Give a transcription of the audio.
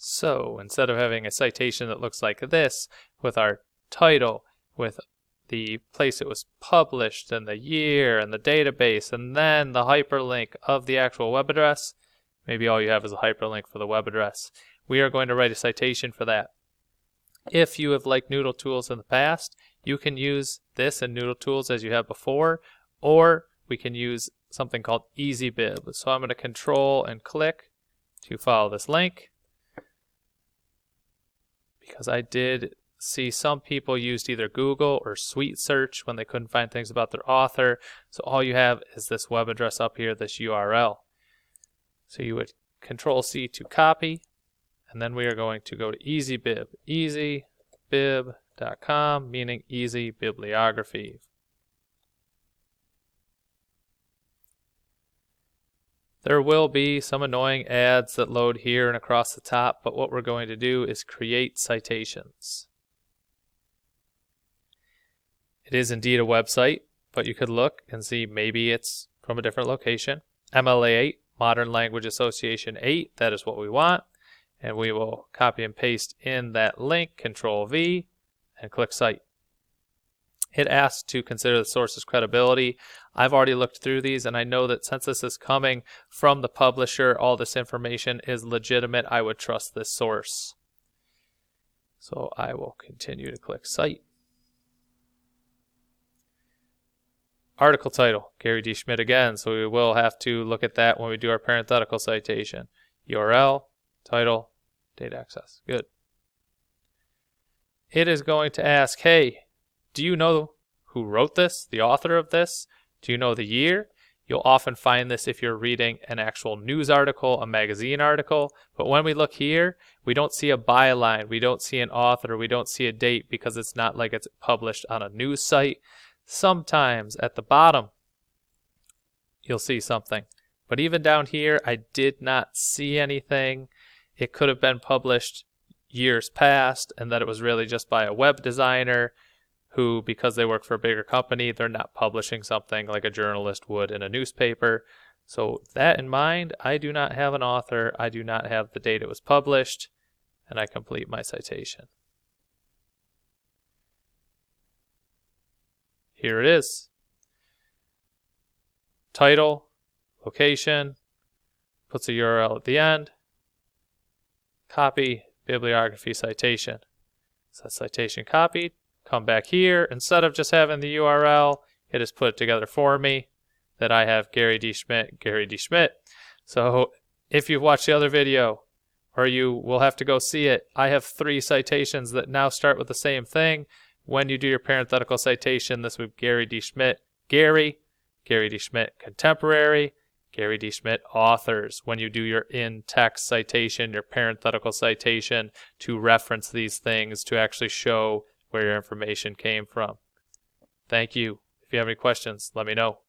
So instead of having a citation that looks like this with our title, with the place it was published and the year and the database and then the hyperlink of the actual web address, maybe all you have is a hyperlink for the web address. We are going to write a citation for that. If you have liked Noodle Tools in the past, you can use this in Noodle Tools as you have before, or we can use something called EasyBib. So I'm going to control and click to follow this link, because I did see some people used either Google or Sweet Search when they couldn't find things about their author. So all you have is this web address up here, this URL. So you would Control C to copy, and then we are going to go to EasyBib, easybib.com, meaning easy bibliography. There will be some annoying ads that load here and across the top, but what we're going to do is create citations. It is indeed a website, but you could look and see maybe it's from a different location. MLA 8, Modern Language Association 8, that is what we want. And we will copy and paste in that link, Control V, and click Cite. It asks to consider the source's credibility. I've already looked through these, and I know that since this is coming from the publisher, all this information is legitimate. I would trust this source. So I will continue to click Cite. Article title, Gary D. Schmidt again, so we will have to look at that when we do our parenthetical citation. URL, title, date access. Good. It is going to ask, hey, do you know who wrote this, the author of this? Do you know the year? You'll often find this if you're reading an actual news article, a magazine article. But when we look here, we don't see a byline. We don't see an author. We don't see a date because it's not like it's published on a news site. Sometimes at the bottom, you'll see something. But even down here, I did not see anything. It could have been published years past, and that it was really just by a web designer who, because they work for a bigger company, they're not publishing something like a journalist would in a newspaper. So that in mind, I do not have an author, I do not have the date it was published, and I complete my citation. Here it is. Title, location, puts a URL at the end, copy, bibliography, citation. So citation copied. Come back here. Instead of just having the URL, it has put it together for me that I have Gary D. Schmidt, Gary D. Schmidt. So if you've watched the other video, or you will have to go see it, I have 3 citations that now start with the same thing. When you do your parenthetical citation, this would be Gary D. Schmidt, Gary D. Schmidt, contemporary, Gary D. Schmidt, authors. When you do your in-text citation, your parenthetical citation, to reference these things, to actually show where your information came from. Thank you. If you have any questions, let me know.